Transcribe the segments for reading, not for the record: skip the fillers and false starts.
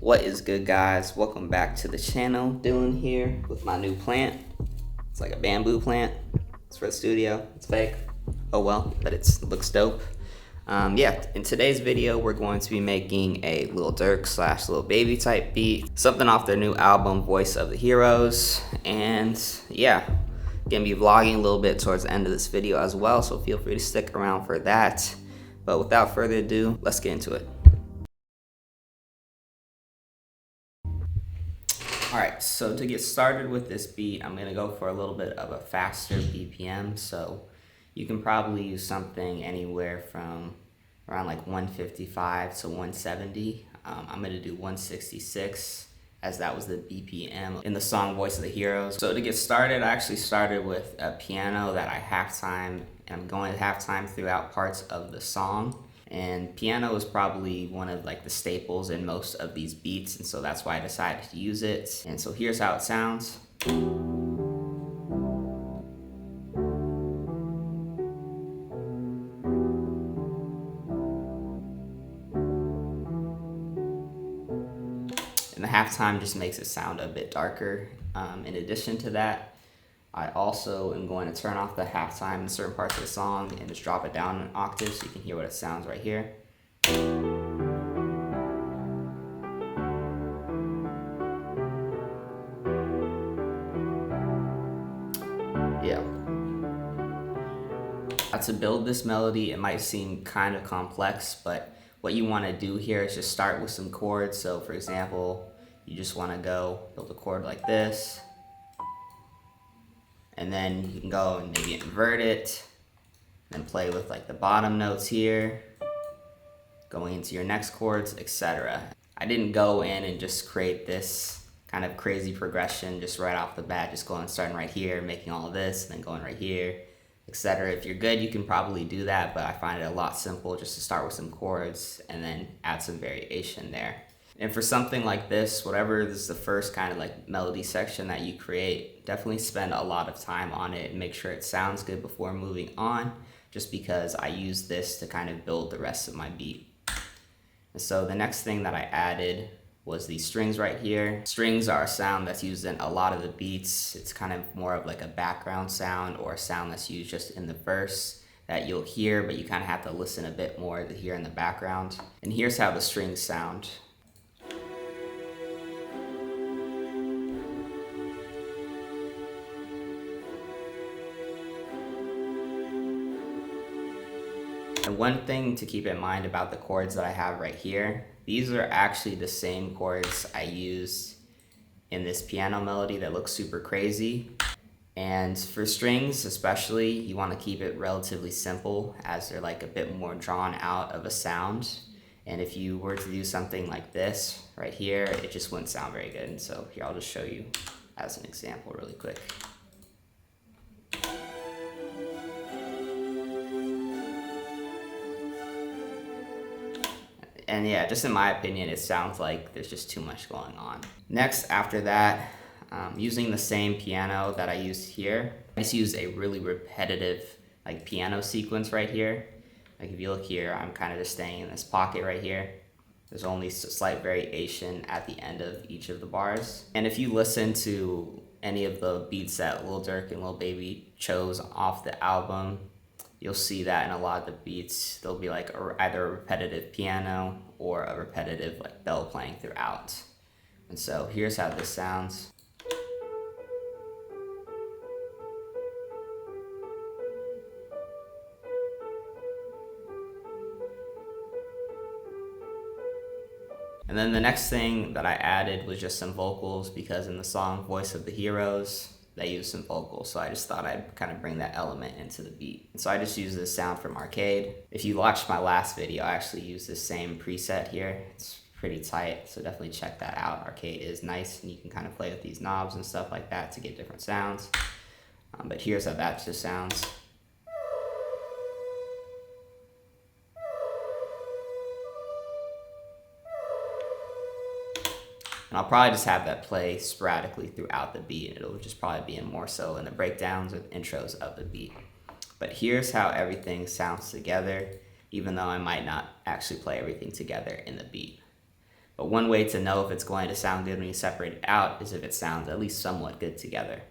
What is good, guys? Welcome back to the channel. Dillon here with my new plant. It's like a bamboo plant. It's for the studio. It's fake. Oh well, but it looks dope. Yeah, in today's video, we're going to be making a Lil Durk / Lil Baby type beat. Something off their new album, Voice of the Heroes. And yeah, gonna be vlogging a little bit towards the end of this video as well, so feel free to stick around for that. But without further ado, let's get into it. Alright, so to get started with this beat, I'm going to go for a little bit of a faster BPM. So you can probably use something anywhere from around like 155 to 170. I'm going to do 166 as that was the BPM in the song Voice of the Heroes. So to get started, I actually started with a piano that I halftime, and I'm going to halftime throughout parts of the song. And piano is probably one of like the staples in most of these beats, and so that's why I decided to use it. And so here's how it sounds. And the halftime just makes it sound a bit darker. In addition to that, I also am going to turn off the halftime in certain parts of the song and just drop it down an octave so you can hear what it sounds right here. Yeah. To build this melody, it might seem kind of complex, but what you want to do here is just start with some chords. So for example, you just want to go build a chord like this. And then you can go and maybe invert it and play with like the bottom notes here, going into your next chords, etc. I didn't go in and just create this kind of crazy progression just right off the bat, just going starting right here, making all of this, and then going right here, etc. If you're good, you can probably do that, but I find it a lot simple just to start with some chords and then add some variation there. And for something like this, whatever is the first kind of like melody section that you create, definitely spend a lot of time on it and make sure it sounds good before moving on, just because I use this to kind of build the rest of my beat. And so the next thing that I added was these strings right here. Strings are a sound that's used in a lot of the beats. It's kind of more of like a background sound or a sound that's used just in the verse that you'll hear, but you kind of have to listen a bit more to hear in the background. And here's how the strings sound. And one thing to keep in mind about the chords that I have right here, these are actually the same chords I used in this piano melody that looks super crazy. And for strings especially, you want to keep it relatively simple as they're like a bit more drawn out of a sound. And if you were to do something like this right here, it just wouldn't sound very good. And so here, I'll just show you as an example really quick. And yeah, just in my opinion, it sounds like there's just too much going on. Next, after that, using the same piano that I used here, I just used a really repetitive like piano sequence right here. Like if you look here, I'm kind of just staying in this pocket right here. There's only a slight variation at the end of each of the bars. And if you listen to any of the beats that Lil Durk and Lil Baby chose off the album, you'll see that in a lot of the beats, there'll be like either a repetitive piano or a repetitive like bell playing throughout. And so here's how this sounds. And then the next thing that I added was just some vocals, because in the song Voice of the Heroes, they use some vocals, so I just thought I'd kind of bring that element into the beat. And so I just used this sound from Arcade. If you watched my last video, I actually used the same preset here. It's pretty tight, so definitely check that out. Arcade is nice, and you can kind of play with these knobs and stuff like that to get different sounds. But here's how that just sounds. And I'll probably just have that play sporadically throughout the beat. It'll just probably be in more so in the breakdowns or intros of the beat. But here's how everything sounds together, even though I might not actually play everything together in the beat. But one way to know if it's going to sound good when you separate it out is if it sounds at least somewhat good together.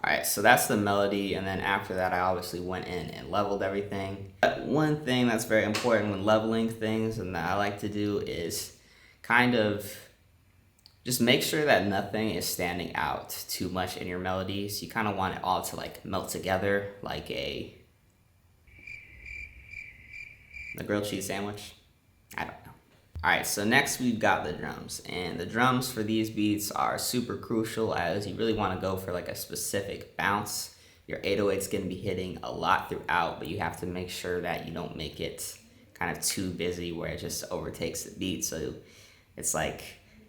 Alright, so that's the melody, and then after that I obviously went in and leveled everything. But one thing that's very important when leveling things and that I like to do is kind of just make sure that nothing is standing out too much in your melodies. You kind of want it all to like melt together like a grilled cheese sandwich. I don't know. Alright, so next we've got the drums, and the drums for these beats are super crucial as you really want to go for like a specific bounce. Your 808's going to be hitting a lot throughout, but you have to make sure that you don't make it kind of too busy where it just overtakes the beat. So it's like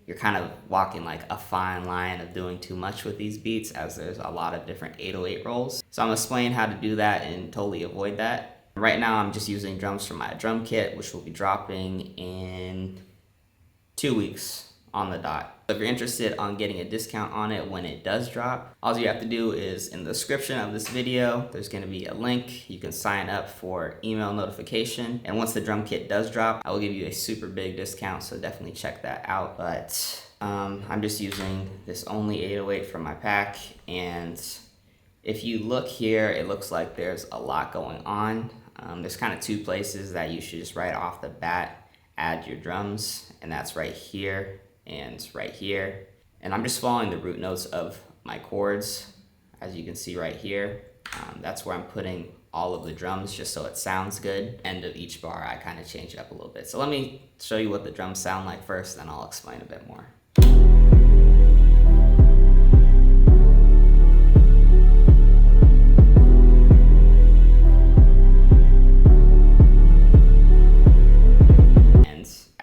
you're kind of walking like a fine line of doing too much with these beats, as there's a lot of different 808 rolls. So I'm going to explain how to do that and totally avoid that. Right now I'm just using drums from my drum kit, which will be dropping in 2 weeks on the dot. If you're interested on getting a discount on it when it does drop, all you have to do is in the description of this video, there's going to be a link. You can sign up for email notification, and once the drum kit does drop, I will give you a super big discount, so definitely check that out. But I'm just using this only 808 from my pack, and if you look here, it looks like there's a lot going on. There's kind of two places that you should just right off the bat add your drums, and that's right here and right here. And I'm just following the root notes of my chords, as you can see right here. That's where I'm putting all of the drums just so it sounds good. End of each bar, I kind of change it up a little bit. So let me show you what the drums sound like first, then I'll explain a bit more.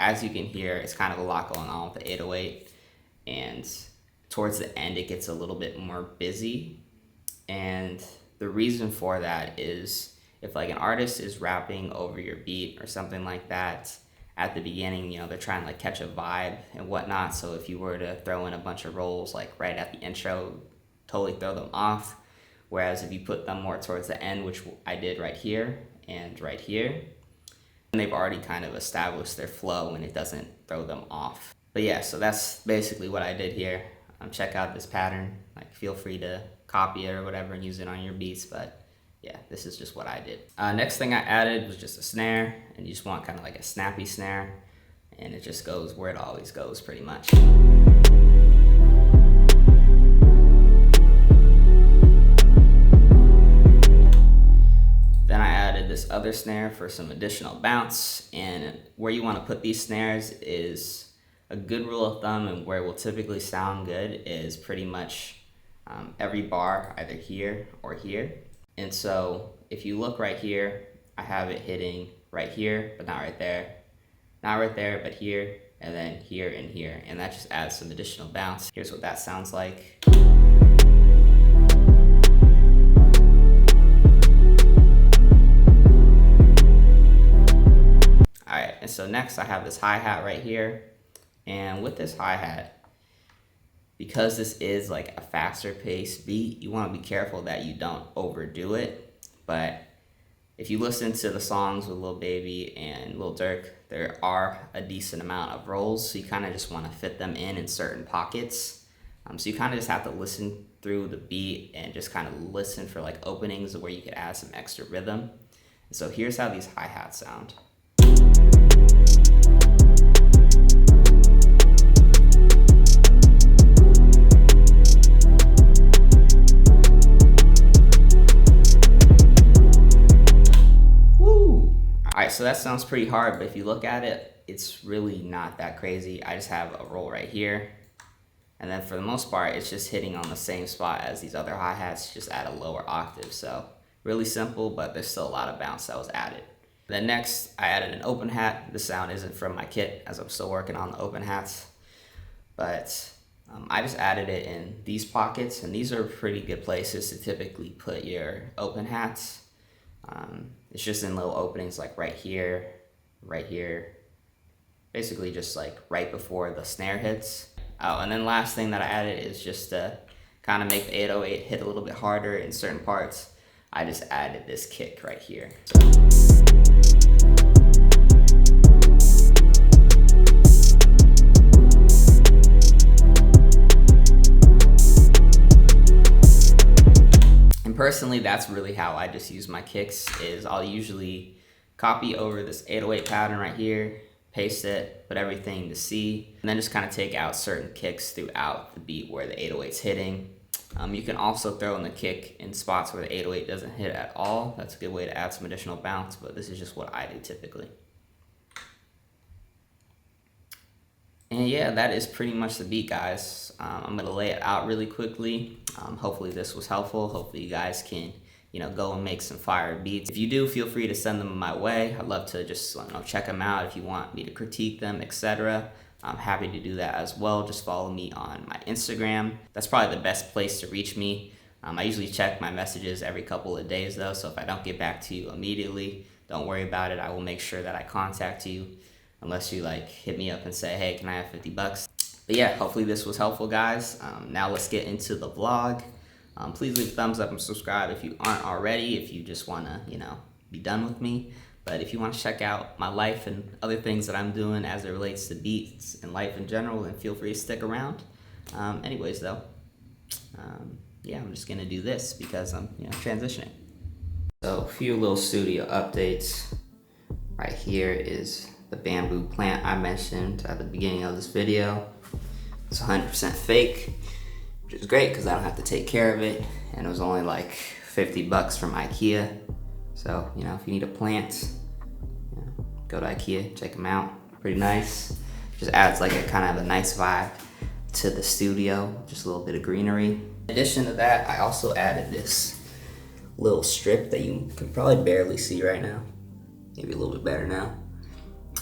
As you can hear, it's kind of a lot going on with the 808, and towards the end it gets a little bit more busy. And the reason for that is if like an artist is rapping over your beat or something like that at the beginning, you know, they're trying to like catch a vibe and whatnot. So if you were to throw in a bunch of rolls like right at the intro, totally throw them off. Whereas if you put them more towards the end, which I did right here and right here, and they've already kind of established their flow and it doesn't throw them off. But yeah, so that's basically what I did here. Check out this pattern. Like, feel free to copy it or whatever and use it on your beats, but yeah, this is just what I did. Next thing I added was just a snare, and you just want kind of like a snappy snare, and it just goes where it always goes pretty much. Then I added this other snare for some additional bounce, and where you want to put these snares is a good rule of thumb, and where it will typically sound good is pretty much every bar, either here or here. And so if you look right here, I have it hitting right here, but not right there. Not right there, but here, and then here and here. And that just adds some additional bounce. Here's what that sounds like. Alright, and so next I have this hi-hat right here. And with this hi-hat, because this is like a faster paced beat, you want to be careful that you don't overdo it. But if you listen to the songs with Lil Baby and Lil Durk, there are a decent amount of rolls, so you kind of just want to fit them in certain pockets. So you kind of just have to listen through the beat and just kind of listen for like openings where you could add some extra rhythm. And so here's how these hi-hats sound. Alright, so that sounds pretty hard, but if you look at it, it's really not that crazy. I just have a roll right here, and then for the most part, it's just hitting on the same spot as these other hi-hats, just at a lower octave. So really simple, but there's still a lot of bounce that was added. Then next, I added an open hat. This sound isn't from my kit, as I'm still working on the open hats, but I just added it in these pockets, and these are pretty good places to typically put your open hats. It's just in little openings like right here, basically just like right before the snare hits. Oh, and then last thing that I added is just to kind of make the 808 hit a little bit harder in certain parts. I just added this kick right here. And personally, that's really how I just use my kicks, is I'll usually copy over this 808 pattern right here, paste it, put everything to C, and then just kind of take out certain kicks throughout the beat where the 808's hitting. You can also throw in the kick in spots where the 808 doesn't hit at all. That's a good way to add some additional bounce, but this is just what I do typically. And yeah, that is pretty much the beat, guys. I'm gonna lay it out really quickly. Hopefully this was helpful. Hopefully you guys can, go and make some fire beats. If you do, feel free to send them my way. I'd love to just check them out if you want me to critique them, etc. I'm happy to do that as well. Just follow me on my Instagram. That's probably the best place to reach me. I usually check my messages every couple of days though, so if I don't get back to you immediately, don't worry about it. I will make sure that I contact you, unless you hit me up and say, hey, can I have 50 bucks? But yeah, hopefully this was helpful, guys. Now let's get into the vlog. Please leave a thumbs up and subscribe if you aren't already, if you just wanna, be done with me. But if you want to check out my life and other things that I'm doing as it relates to beats and life in general, then feel free to stick around. Anyways, though, yeah, I'm just gonna do this because I'm transitioning. So a few little studio updates. Right here is the bamboo plant I mentioned at the beginning of this video. It's 100% fake, which is great because I don't have to take care of it, and it was only like 50 bucks from IKEA. So, if you need a plant, go to IKEA, check them out. Pretty nice. Just adds like a kind of a nice vibe to the studio, just a little bit of greenery. In addition to that, I also added this little strip that you can probably barely see right now. Maybe a little bit better now.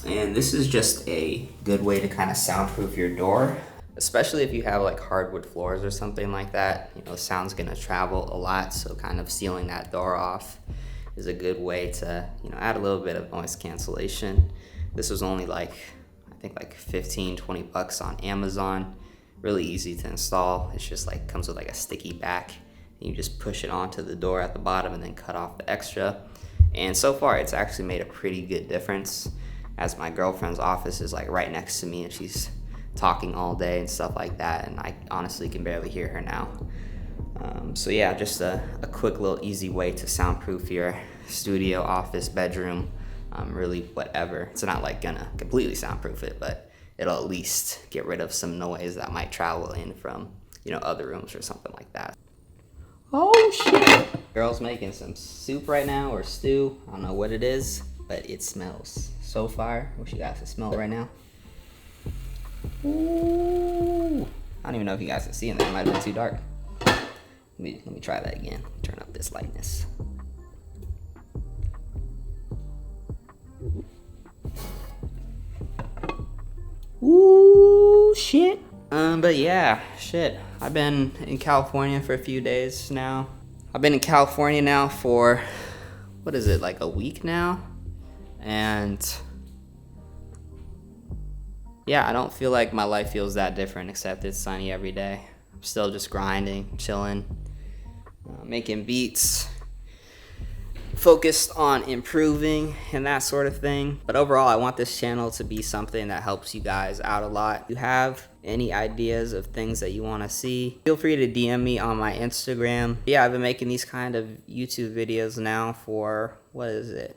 And this is just a good way to kind of soundproof your door, especially if you have like hardwood floors or something like that. The sound's gonna travel a lot, so kind of sealing that door off is a good way to, add a little bit of noise cancellation. This was only I think like 15, 20 bucks on Amazon. Really easy to install. It's just comes with a sticky back. And you just push it onto the door at the bottom and then cut off the extra. And so far it's actually made a pretty good difference, as my girlfriend's office is right next to me and she's talking all day and stuff like that, and I honestly can barely hear her now. So yeah, just a quick little easy way to soundproof your studio, office, bedroom, really whatever. It's not gonna completely soundproof it, but it'll at least get rid of some noise that might travel in from, other rooms or something like that. Oh shit! Girl's making some soup right now, or stew. I don't know what it is, but it smells so fire. Wish you guys could smell it right now. Ooh. I don't even know if you guys can see in there. It might have been too dark. Let me try that again. Turn up this lightness. Ooh, shit. But yeah, shit. I've been in California for a few days now. I've been in California now for, what is it, a week now? And yeah, I don't feel like my life feels that different, except it's sunny every day. I'm still just grinding, chilling, making beats, focused on improving and that sort of thing. But overall, I want this channel to be something that helps you guys out a lot. If you have any ideas of things that you want to see, feel free to DM me on my Instagram. Yeah, I've been making these kind of YouTube videos now for, what is it?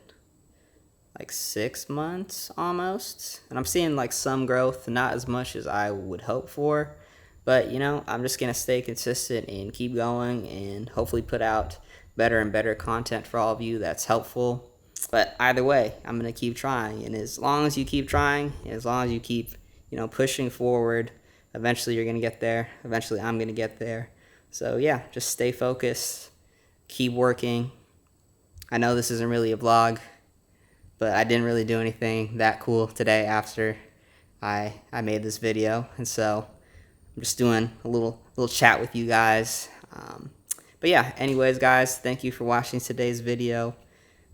6 months almost, and I'm seeing some growth, not as much as I would hope for, but I'm just gonna stay consistent and keep going and hopefully put out better and better content for all of you that's helpful. But either way, I'm gonna keep trying, and as long as you keep trying, and as long as you keep pushing forward, eventually you're gonna get there. Eventually I'm gonna get there. So yeah, just stay focused, keep working. I know this isn't really a vlog, but I didn't really do anything that cool today after I made this video, and so I'm just doing a little chat with you guys. But yeah, anyways, guys, thank you for watching today's video.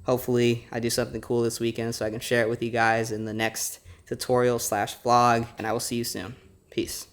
Hopefully I do something cool this weekend so I can share it with you guys in the next tutorial / vlog, and I will see you soon. Peace.